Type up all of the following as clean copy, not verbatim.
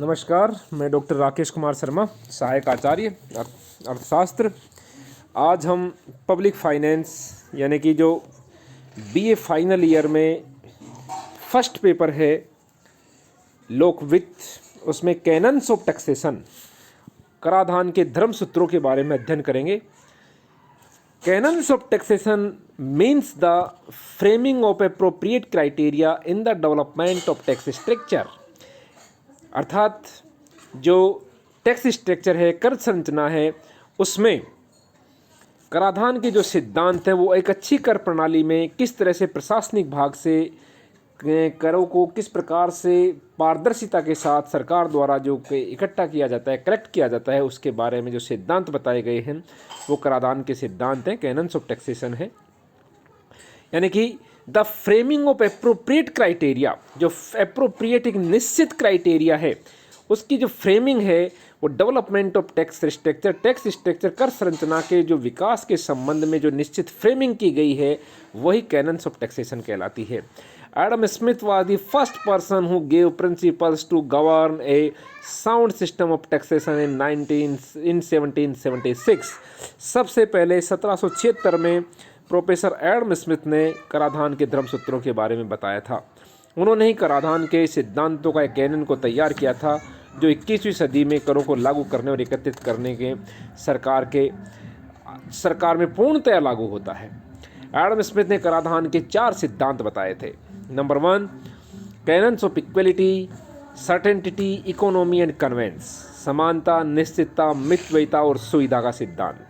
नमस्कार, मैं डॉक्टर राकेश कुमार शर्मा, सहायक आचार्य अर्थशास्त्र। आज हम पब्लिक फाइनेंस यानी कि जो बीए फाइनल ईयर में फर्स्ट पेपर है लोक वित्त, उसमें कैनन्स ऑफ टैक्सेशन, कराधान के धर्म सूत्रों के बारे में अध्ययन करेंगे। Cannons of taxation means the framing of appropriate criteria in the development of tax structure. अर्थात जो टैक्स स्ट्रक्चर है, कर संरचना है, उसमें कराधान के जो सिद्धांत हैं वो एक अच्छी कर प्रणाली में किस तरह से प्रशासनिक भाग से करों को किस प्रकार से पारदर्शिता के साथ सरकार द्वारा जो इकट्ठा किया जाता है, कलेक्ट किया जाता है, उसके बारे में जो सिद्धांत बताए गए हैं वो कराधान के सिद्धांत हैं, कैनन्स ऑफ टैक्सेशन है। यानी कि the framing of appropriate criteria, जो एप्रोप्रिएट एक निश्चित क्राइटेरिया है, उसकी जो फ्रेमिंग है वो डेवलपमेंट ऑफ टैक्स स्ट्रक्चर कर संरचना के जो विकास के संबंध में जो निश्चित फ्रेमिंग की गई है वही कैनन्स ऑफ टैक्सेशन कहलाती है। Adam Smith was the first person who gave principles to govern a sound system of taxation in 1776। सबसे पहले 1776 में प्रोफेसर एडम स्मिथ ने कराधान के धर्मसूत्रों के बारे में बताया था। उन्होंने ही कराधान के सिद्धांतों का एक कैनन को तैयार किया था जो 21वीं सदी में करों को लागू करने और एकत्रित करने के सरकार में पूर्णतया लागू होता है। एडम स्मिथ ने कराधान के 4 सिद्धांत बताए थे। Number 1, canons of equality, certainty, economy and convenience, समानता, निश्चितता, मितव्ययिता और सुविधा का सिद्धांत।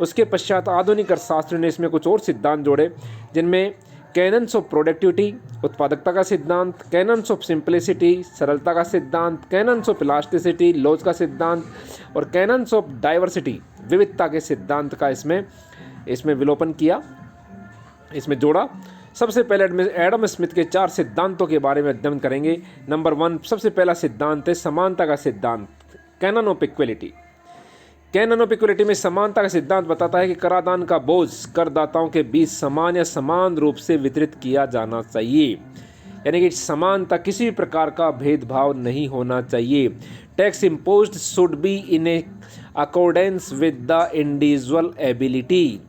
उसके पश्चात आधुनिक अर्थशास्त्र ने इसमें कुछ और सिद्धांत जोड़े, जिनमें कैनन्स ऑफ प्रोडक्टिविटी, उत्पादकता का सिद्धांत, कैनन्स ऑफ सिंप्लिसिटी, सरलता का सिद्धांत, कैनन्स ऑफ इलास्टिसिटी, लॉज का सिद्धांत और कैनन्स ऑफ डाइवर्सिटी, विविधता के सिद्धांत का इसमें विलोपन किया, इसमें जोड़ा। सबसे पहले एडम स्मिथ के 4 सिद्धांतों के बारे में अध्ययन करेंगे। नंबर 1, सबसे पहला सिद्धांत है समानता का सिद्धांत, canon of equality. Canon of equality में समानता का सिद्धांत बताता है कि कराधान का बोझ करदाताओं के बीच समान या समान रूप से वितरित किया जाना चाहिए, यानी कि समानता, किसी भी प्रकार का भेदभाव नहीं होना चाहिए। Tax imposed should be in accordance with the individual ability,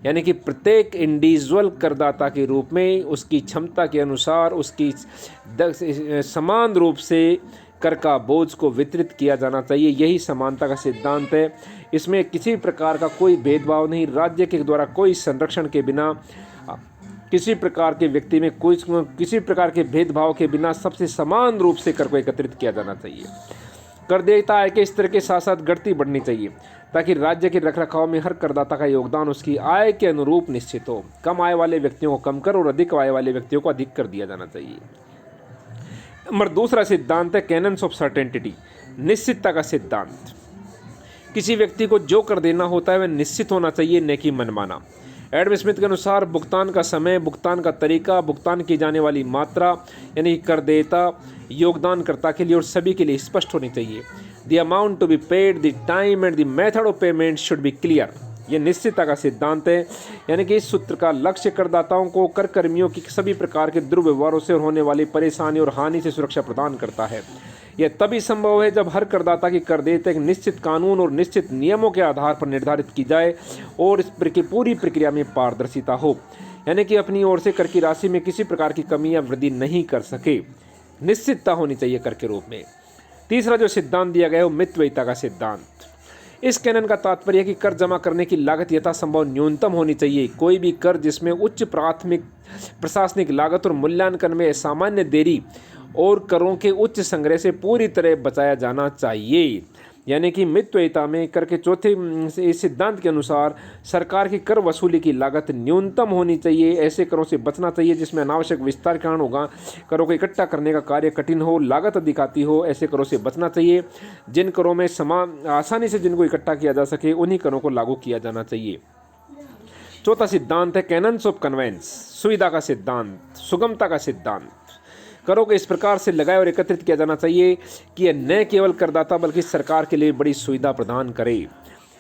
यानी कि प्रत्येक इंडिविजुअल करदाता के रूप में उसकी क्षमता के अनुसार उसकी समान रूप से कर का बोझ को वितरित किया जाना चाहिए। यही समानता का सिद्धांत है। इसमें किसी प्रकार का कोई भेदभाव नहीं, राज्य के द्वारा कोई संरक्षण के बिना, किसी प्रकार के व्यक्ति में किसी प्रकार के भेदभाव के बिना सबसे समान रूप से कर को एकत्रित किया जाना चाहिए। कर देयता आय के स्तर के साथ साथ घटती बढ़नी चाहिए ताकि राज्य के रखरखाव में हर करदाता का योगदान उसकी आय के अनुरूप निश्चित हो। कम आय वाले व्यक्तियों को कम कर और अधिक आय वाले व्यक्तियों को अधिक कर दिया जाना चाहिए। नंबर 2 सिद्धांत है कैनन्स ऑफ सर्टेनिटी, निश्चितता का सिद्धांत। किसी व्यक्ति को जो कर देना होता है वह निश्चित होना चाहिए, न कि मनमाना। एडम स्मिथ के अनुसार भुगतान का समय, भुगतान का तरीका, भुगतान की जाने वाली मात्रा यानी कर देयता योगदानकर्ता के लिए और सभी के लिए स्पष्ट होनी चाहिए। The amount to be paid, the time and the method of payment should be clear. यह निश्चितता का सिद्धांत है, यानी कि इस सूत्र का लक्ष्य करदाताओं को कर कर्मियों की सभी प्रकार के दुर्व्यवहारों से होने वाली परेशानी और हानि से सुरक्षा प्रदान करता है। यह तभी संभव है जब हर करदाता की कर देयता एक निश्चित कानून और निश्चित नियमों के आधार पर निर्धारित की जाए और इस पूरी प्रक्रिया में पारदर्शिता हो, यानी कि अपनी ओर से कर की राशि में किसी प्रकार की कमी या वृद्धि नहीं कर सके। निश्चितता होनी चाहिए कर के रूप में। 3 जो सिद्धांत दिया गया है वो मितव्ययिता का सिद्धांत। इस कैनन का तात्पर्य है कि कर जमा करने की लागत यथासंभव न्यूनतम होनी चाहिए। कोई भी कर जिसमें उच्च प्राथमिक प्रशासनिक लागत और मूल्यांकन में सामान्य देरी और करों के उच्च संग्रह से पूरी तरह बचाया जाना चाहिए, यानी कि मितव्ययिता में कर के चौथे इस सिद्धांत के अनुसार सरकार की कर वसूली की लागत न्यूनतम होनी चाहिए। ऐसे करों से बचना चाहिए जिसमें अनावश्यक विस्तार कारण होगा, करों को इकट्ठा करने का कार्य कठिन हो, लागत अधिक आती हो, ऐसे करों से बचना चाहिए। जिन करों में आसानी से जिनको इकट्ठा किया जा सके उन्हीं करों को लागू किया जाना चाहिए। 4 सिद्धांत है कैनन्स ऑफ कन्वेंस, सुविधा का सिद्धांत, सुगमता का सिद्धांत। करों को इस प्रकार से लगाए और एकत्रित किया जाना चाहिए कि यह न केवल करदाता बल्कि सरकार के लिए बड़ी सुविधा प्रदान करे,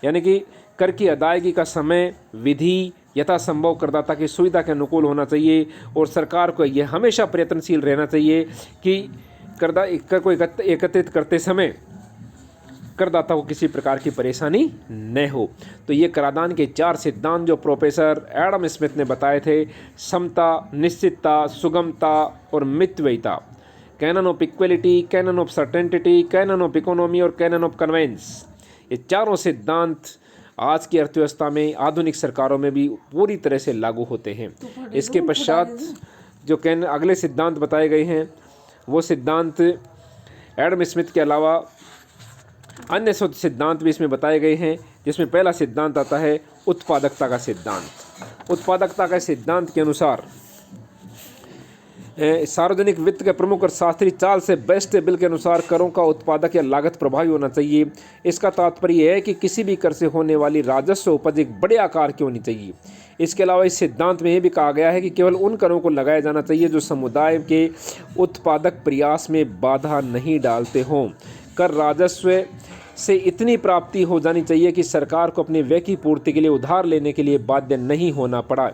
यानी कि कर की अदायगी का समय, विधि यथासंभव करदाता की सुविधा के अनुकूल होना चाहिए और सरकार को यह हमेशा प्रयत्नशील रहना चाहिए कि कर को एकत्रित करते समय करदाता को किसी प्रकार की परेशानी न हो। तो ये कराधान के 4 सिद्धांत जो प्रोफेसर एडम स्मिथ ने बताए थे, समता, निश्चितता, सुगमता और मितव्ययिता, canon of equality, canon of certainty, canon of economy और कैनन ऑफ कन्वेंस, ये चारों सिद्धांत आज की अर्थव्यवस्था में आधुनिक सरकारों में भी पूरी तरह से लागू होते हैं। इसके पश्चात जो अगले सिद्धांत बताए गए हैं वो सिद्धांत एडम स्मिथ के अलावा अन्य सिद्धांत भी इसमें बताए गए हैं, जिसमें पहला सिद्धांत आता है उत्पादकता का सिद्धांत। उत्पादकता का सिद्धांत के अनुसार सार्वजनिक वित्त के प्रमुख और शास्त्रीय चाल से बेस्ट बिल के अनुसार करों का उत्पादक या लागत प्रभावी होना चाहिए। इसका तात्पर्य है कि किसी भी कर से होने वाली राजस्व उपज एक बड़े आकार की होनी चाहिए। इसके अलावा इस सिद्धांत में यह भी कहा गया है कि केवल उन करों को लगाया जाना चाहिए जो समुदाय के उत्पादक प्रयास में बाधा नहीं डालते हों। कर राजस्व से इतनी प्राप्ति हो जानी चाहिए कि सरकार को अपने व्यय की पूर्ति के लिए उधार लेने के लिए बाध्य नहीं होना पड़ा।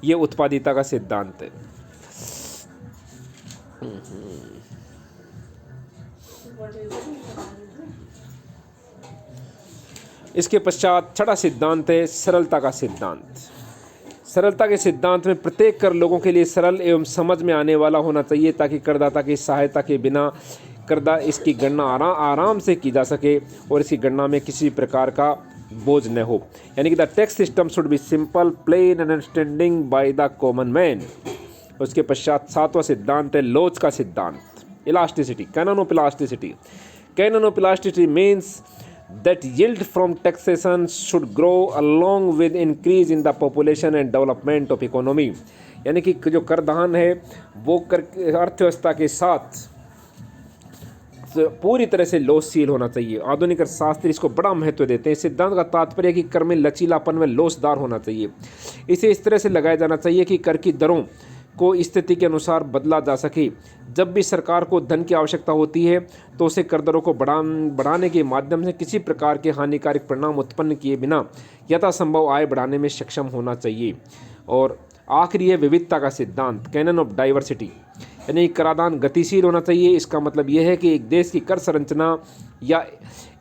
यह उत्पादिता का सिद्धांत है। इसके पश्चात छठा सिद्धांत है सरलता का सिद्धांत। सरलता के सिद्धांत में प्रत्येक कर लोगों के लिए सरल एवं समझ में आने वाला होना चाहिए ताकि करदाता की सहायता के बिना इसकी गणना आराम से की जा सके और इसकी गणना में किसी प्रकार का बोझ न हो। यानी कि the tax system should be simple, plain and understanding by the common man. उसके पश्चात 7वां सिद्धांत है लोच का सिद्धांत, elasticity, canon of elasticity. Canon of elasticity means that yield from taxation should grow along with increase in the population and development of economy। यानी कि जो करदान है वो कर अर्थव्यवस्था के साथ पूरी तरह से लोचशील होना चाहिए। आधुनिक अर्थशास्त्री इसको बड़ा महत्व देते हैं। सिद्धांत का तात्पर्य है कि कर में लचीलापन में लोचदार होना चाहिए। इसे इस तरह से लगाया जाना चाहिए कि कर की दरों को स्थिति के अनुसार बदला जा सके। जब भी सरकार को धन की आवश्यकता होती है तो उसे कर दरों को बढ़ाने के माध्यम से किसी प्रकार के हानिकारक परिणाम उत्पन्न किए बिना यथासंभव आय बढ़ाने में सक्षम होना चाहिए। और आखिरी है विविधता का सिद्धांत, कैनन ऑफ डाइवर्सिटी। यानी कराधान गतिशील होना चाहिए। इसका मतलब यह है कि एक देश की कर संरचना या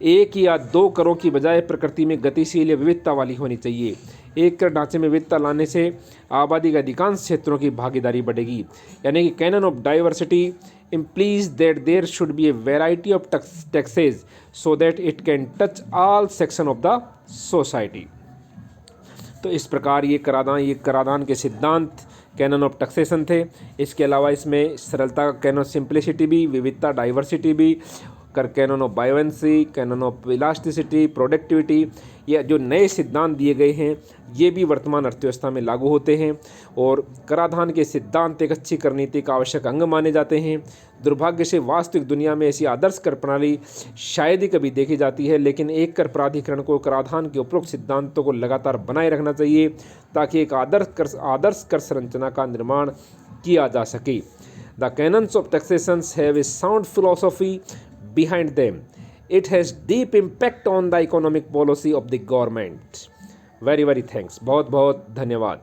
एक या दो करों की बजाय प्रकृति में गतिशील या विविधता वाली होनी चाहिए। एक कर ढांचे में विविधता लाने से आबादी के अधिकांश क्षेत्रों की भागीदारी बढ़ेगी। यानी कि canon of diversity implies that there should be a variety of taxes so that it can touch all section of the society। तो इस प्रकार ये कराधान के सिद्धांत कैनन ऑफ टैक्सेशन थे। इसके अलावा इसमें सरलता का कैनन ऑफ सिंप्लिसिटी भी, विविधता डाइवर्सिटी भी, canon of buoyancy, cannon of elasticity, productivity, ये जो नए सिद्धांत दिए गए हैं ये भी वर्तमान अर्थव्यवस्था में लागू होते हैं। और कराधान के सिद्धांत एक अच्छी कर नीति का आवश्यक अंग माने जाते हैं। दुर्भाग्य से वास्तविक दुनिया में ऐसी आदर्श कर प्रणाली शायद ही कभी देखी जाती है, लेकिन एक कर प्राधिकरण को कराधान के उपरोक्त सिद्धांतों को लगातार बनाए रखना चाहिए ताकि एक आदर्श कर संरचना का निर्माण किया जा सके। The cannons of taxations have a sound philosophy behind them. It has deep impact on the economic policy of the government. Very thanks. बहुत बहुत धन्यवाद।